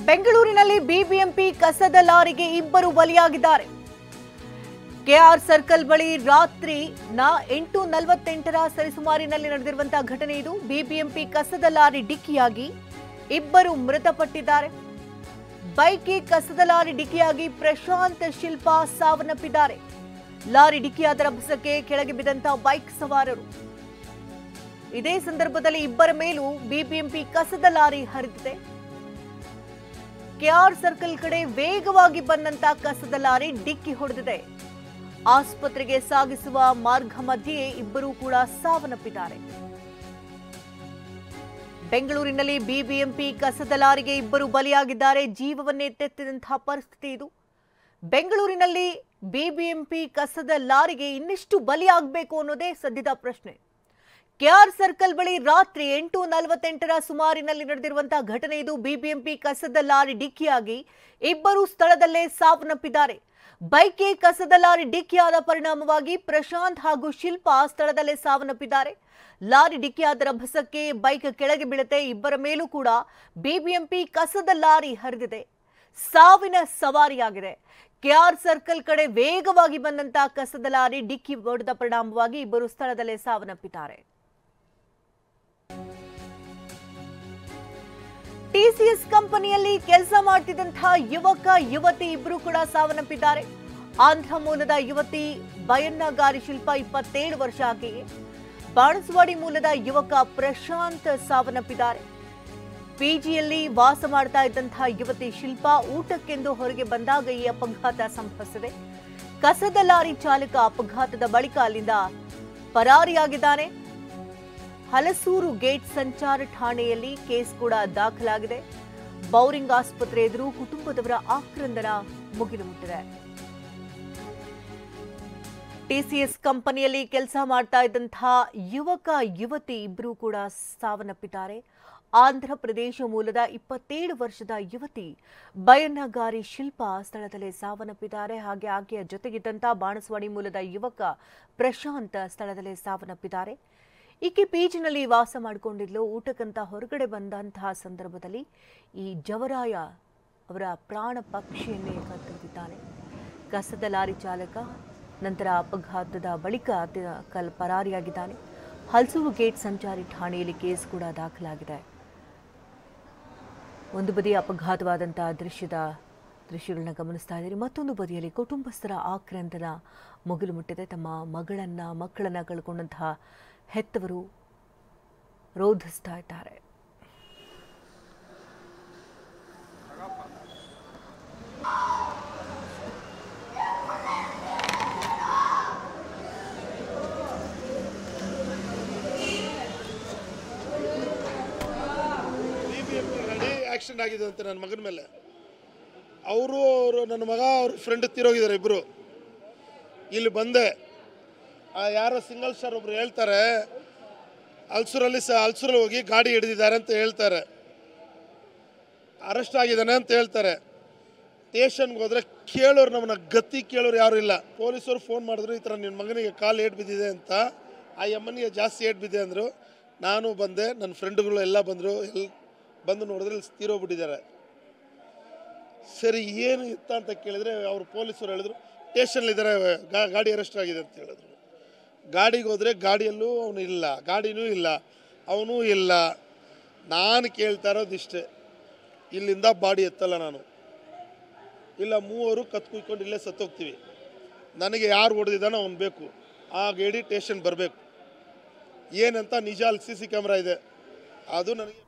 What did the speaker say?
ಬೆಂಗಳೂರಿನಲ್ಲಿ ಬಿಬಿಎಂಪಿ ಕಸದ ಲಾರಿಗೆ ಇಬ್ಬರು ಬಲಿಯಾಗಿದ್ದಾರೆ. ಕೆಆರ್ ಸರ್ಕಲ್ ಬಳಿ ರಾತ್ರಿ 8:48ರ ಸರಿಸುಮಾರಿನಲ್ಲಿ ನಡೆದಿರುವಂತಹ ಘಟನೆ ಇದು. ಬಿಬಿಎಂಪಿ ಕಸದ ಲಾರಿ ಡಿಕ್ಕಿಯಾಗಿ ಇಬ್ಬರು ಮೃತಪಟ್ಟಿದ್ದಾರೆ. ಬೈಕ್ಗೆ ಕಸದ ಲಾರಿ ಡಿಕ್ಕಿಯಾಗಿ ಪ್ರಶಾಂತ್ ಶಿಲ್ಪಾ ಸಾವನ್ನಪ್ಪಿದ್ದಾರೆ. ಲಾರಿ ಡಿಕ್ಕಿಯಾದ ರಭಸಕ್ಕೆ ಕೆಳಗೆ ಬಿದ್ದಂತಹ ಬೈಕ್ ಸವಾರರು. ಇದೇ ಸಂದರ್ಭದಲ್ಲಿ ಇಬ್ಬರ ಮೇಲೂ ಬಿಬಿಎಂಪಿ ಕಸದ ಲಾರಿ ಹರಿದಿದೆ. ಕೆಆರ್ ಸರ್ಕಲ್ ಕಡೆ ವೇಗವಾಗಿ ಬಂದಂತ ಕಸದ ಲಾರಿ ಡಿಕ್ಕಿ ಹೊಡೆದಿದೆ. ಆಸ್ಪತ್ರೆಗೆ ಸಾಗಿಸುವ ಮಾರ್ಗ ಮಧ್ಯೆಯೇ ಇಬ್ಬರೂ ಕೂಡ ಸಾವನ್ನಪ್ಪಿದ್ದಾರೆ. ಬೆಂಗಳೂರಿನಲ್ಲಿ ಬಿಬಿಎಂಪಿ ಕಸದ ಲಾರಿಗೆ ಇಬ್ಬರು ಬಲಿಯಾಗಿದ್ದಾರೆ. ಜೀವವನ್ನೇ ತೆತ್ತಿದಂತಹ ಪರಿಸ್ಥಿತಿ ಇದು. ಬೆಂಗಳೂರಿನಲ್ಲಿ ಬಿಬಿಎಂಪಿ ಕಸದ ಲಾರಿಗೆ ಇನ್ನಿಷ್ಟು ಬಲಿಯಾಗಬೇಕು ಅನ್ನೋದೇ ಸದ್ಯದ ಪ್ರಶ್ನೆ. ಕೆಆರ್ ಸರ್ಕಲ್ ಬಳಿ ರಾತ್ರಿ 8:48ರ ಸುಮಾರಿನಲ್ಲಿ ನಡೆದಿರುವಂತಹ ಘಟನೆ ಇದು. ಬಿಬಿಎಂಪಿ ಕಸದ ಲಾರಿ ಡಿಕ್ಕಿಯಾಗಿ ಇಬ್ಬರು ಸ್ಥಳದಲ್ಲೇ ಸಾವನ್ನಪ್ಪಿದ್ದಾರೆ. ಬೈಕ್ಗೆ ಕಸದ ಲಾರಿ ಡಿಕ್ಕಿಯಾದ ಪರಿಣಾಮವಾಗಿ ಪ್ರಶಾಂತ್ ಹಾಗೂ ಶಿಲ್ಪಾ ಸ್ಥಳದಲ್ಲೇ ಸಾವನ್ನಪ್ಪಿದ್ದಾರೆ. ಲಾರಿ ಡಿಕ್ಕಿಯಾದ ರಭಸಕ್ಕೆ ಬೈಕ್ ಕೆಳಗೆ ಬೀಳುತ್ತೆ. ಇಬ್ಬರ ಮೇಲೂ ಕೂಡ ಬಿಬಿಎಂಪಿ ಕಸದ ಲಾರಿ ಹರಿದಿದೆ. ಸಾವಿನ ಸವಾರಿಯಾಗಿದೆ. ಕೆಆರ್ ಸರ್ಕಲ್ ಕಡೆ ವೇಗವಾಗಿ ಬಂದಂತಹ ಕಸದ ಲಾರಿ ಡಿಕ್ಕಿ ಹೊಡೆದ ಪರಿಣಾಮವಾಗಿ ಇಬ್ಬರು ಸ್ಥಳದಲ್ಲೇ ಸಾವನ್ನಪ್ಪಿದ್ದಾರೆ. ಟಿಸಿಎಸ್ ಕಂಪನಿಯಲ್ಲಿ ಕೆಲಸ ಮಾಡ್ತಿದ್ದಂತಹ ಯುವಕ ಯುವತಿ ಇಬ್ಬರು ಕೂಡ ಸಾವನ್ನಪ್ಪಿದ್ದಾರೆ. ಆಂಧ್ರ ಮೂಲದ ಯುವತಿ ಬಯನ್ನಗಾರಿ ಶಿಲ್ಪಾ 27 ವರ್ಷ ಆಕೆಯೇ. ಬಾಣಸವಾಡಿ ಮೂಲದ ಯುವಕ ಪ್ರಶಾಂತ್ ಸಾವನ್ನಪ್ಪಿದ್ದಾರೆ. ಪಿಜಿಯಲ್ಲಿ ವಾಸ ಮಾಡ್ತಾ ಇದ್ದಂತಹ ಯುವತಿ ಶಿಲ್ಪಾ ಊಟಕ್ಕೆಂದು ಹೊರಗೆ ಬಂದಾಗ ಈ ಅಪಘಾತ ಸಂಭವಿಸಿದೆ. ಕಸದ ಲಾರಿ ಚಾಲಕ ಅಪಘಾತದ ಬಳಿಕ ಅಲ್ಲಿಂದ ಪರಾರಿಯಾಗಿದ್ದಾನೆ. ಹಲಸೂರು ಗೇಟ್ ಸಂಚಾರ ಠಾಣೆಯಲ್ಲಿ ಕೇಸ್ ಕೂಡ ದಾಖಲಾಗಿದೆ. ಬೌರಿಂಗ್ ಆಸ್ಪತ್ರೆ ಎದುರು ಕುಟುಂಬದವರ ಆಕ್ರಂದನ ಮುಗಿಲು ಮುಟ್ಟಿದೆ. ಟಿಸಿಎಸ್ ಕಂಪನಿಯಲ್ಲಿ ಕೆಲಸ ಮಾಡ್ತಾ ಇದ್ದಂತಹ ಯುವಕ ಯುವತಿ ಇಬ್ಬರು ಕೂಡ ಸಾವನ್ನಪ್ಪಿದ್ದಾರೆ. ಆಂಧ್ರ ಪ್ರದೇಶ ಮೂಲದ 27 ವರ್ಷದ ಯುವತಿ ಬಯನ್ನಗಾರಿ ಶಿಲ್ಪಾ ಸ್ಥಳದಲ್ಲೇ ಸಾವನ್ನಪ್ಪಿದ್ದಾರೆ. ಹಾಗೆ ಆಕೆಯ ಜೊತೆಗಿದ್ದಂತಹ ಬಾಣಸವಾಡಿ ಮೂಲದ ಯುವಕ ಪ್ರಶಾಂತ್ ಸ್ಥಳದಲ್ಲೇ ಸಾವನ್ನಪ್ಪಿದ್ದಾರೆ. ಈಕೆ ಪಿಜಿನಲ್ಲಿ ವಾಸ ಮಾಡಿಕೊಂಡಿದ್ಲು. ಊಟಕ್ಕಂತ ಹೊರಗಡೆ ಬಂದಂತಹ ಸಂದರ್ಭದಲ್ಲಿ ಈ ಜವರಾಯ ಅವರ ಪ್ರಾಣ ಪಕ್ಷಿಯನ್ನೇ ಕತ್ತರಿಸಿದ್ದಾನೆ. ಕಸದ ಲಾರಿ ಚಾಲಕ ನಂತರ ಅಪಘಾತದ ಬಳಿಕ ಪರಾರಿಯಾಗಿದ್ದಾನೆ. ಹಲಸೂರು ಗೇಟ್ ಸಂಚಾರಿ ಠಾಣೆಯಲ್ಲಿ ಕೇಸ್ ಕೂಡ ದಾಖಲಾಗಿದೆ. ಒಂದು ಬದಿ ಅಪಘಾತವಾದಂತಹ ದೃಶ್ಯಗಳನ್ನ ಗಮನಿಸ್ತಾ ಇದ್ದೀರಿ. ಮತ್ತೊಂದು ಬದಿಯಲ್ಲಿ ಕುಟುಂಬಸ್ಥರ ಆಕ್ರಂದನ ಮುಗಿಲು ಮುಟ್ಟಿದೆ. ತಮ್ಮ ಮಕ್ಕಳನ್ನ ಕಳ್ಕೊಂಡಂತಹ ಹೆತ್ತವರು ರೋಧಿಸ್ತಾ ಇದ್ದಾರೆ. ಆಕ್ಸಿಡೆಂಟ್ ಆಗಿದೆ ಅಂತ ನನ್ನ ಮಗನ ಮೇಲೆ. ಅವರು ನನ್ನ ಮಗ ಅವ್ರ ಫ್ರೆಂಡ್ ತೀರೋಗಿದ್ದಾರೆ ಇಬ್ಬರು. ಇಲ್ಲಿ ಬಂದೆ, ಯಾರೋ ಸಿಂಗಲ್ ಸ್ಟಾರ್ ಒಬ್ರು ಹೇಳ್ತಾರೆ ಹಲ್ಸೂರಲ್ಲಿ ಹೋಗಿ ಗಾಡಿ ಹಿಡಿದಿದ್ದಾರೆ ಅಂತ ಹೇಳ್ತಾರೆ. ಅರೆಸ್ಟ್ ಆಗಿದ್ದಾನೆ ಅಂತ ಹೇಳ್ತಾರೆ. ಸ್ಟೇಷನ್ಗೆ ಹೋದ್ರೆ ಕೇಳೋರು, ನಮ್ಮನ್ನ ಗತಿ ಕೇಳೋರು ಯಾರು ಇಲ್ಲ. ಪೊಲೀಸರು ಫೋನ್ ಮಾಡಿದ್ರು, ಈ ಥರ ನಿನ್ನ ಮಗನಿಗೆ ಕಾಲು ಏಟ್ ಬಿದ್ದಿದೆ ಅಂತ. ಆ ಅಮ್ಮನಿಗೆ ಜಾಸ್ತಿ ಏಟ್ ಬಿದ್ದಿದೆ ಅಂದರು. ನಾನು ಬಂದೆ, ನನ್ನ ಫ್ರೆಂಡ್ಗಳು ಎಲ್ಲ ಬಂದರು. ಬಂದು ನೋಡಿದ್ರೆ ಇಲ್ಲಿ ತೀರೋಗ್ಬಿಟ್ಟಿದ್ದಾರೆ. ಸರಿ ಏನು ಇತ್ತ ಅಂತ ಕೇಳಿದರೆ ಅವರು ಪೊಲೀಸರು ಹೇಳಿದ್ರು ಸ್ಟೇಷನ್ಲಿದ್ದಾರೆ, ಗಾಡಿ ಅರೆಸ್ಟ್ ಆಗಿದೆ ಅಂತ ಹೇಳಿದ್ರು. ಗಾಡಿಗೆ ಹೋದರೆ ಗಾಡಿಯಲ್ಲೂ ಅವನು ಇಲ್ಲ, ಗಾಡಿನೂ ಇಲ್ಲ, ಅವನೂ ಇಲ್ಲ. ನಾನು ಕೇಳ್ತಾ ಇರೋದಿಷ್ಟೇ, ಇಲ್ಲಿಂದ ಬಾಡಿ ಎತ್ತಲ್ಲ ನಾನು. ಇಲ್ಲ ಮೂವರು ಕತ್ತು ಕುಯ್ಕೊಂಡು ಇಲ್ಲೇ ಸತ್ತೋಗ್ತೀವಿ. ನನಗೆ ಯಾರು ಹೊಡೆದಿದ್ದಾನೋ ಅವ್ನು ಬೇಕು. ಆ ಗಾಡಿ ಸ್ಟೇಷನ್ ಬರಬೇಕು. ಏನಂತ ನಿಜ ಅಲ್ಲಿ CC ಕ್ಯಾಮ್ರಾ ಇದೆ, ಅದು ನನಗೆ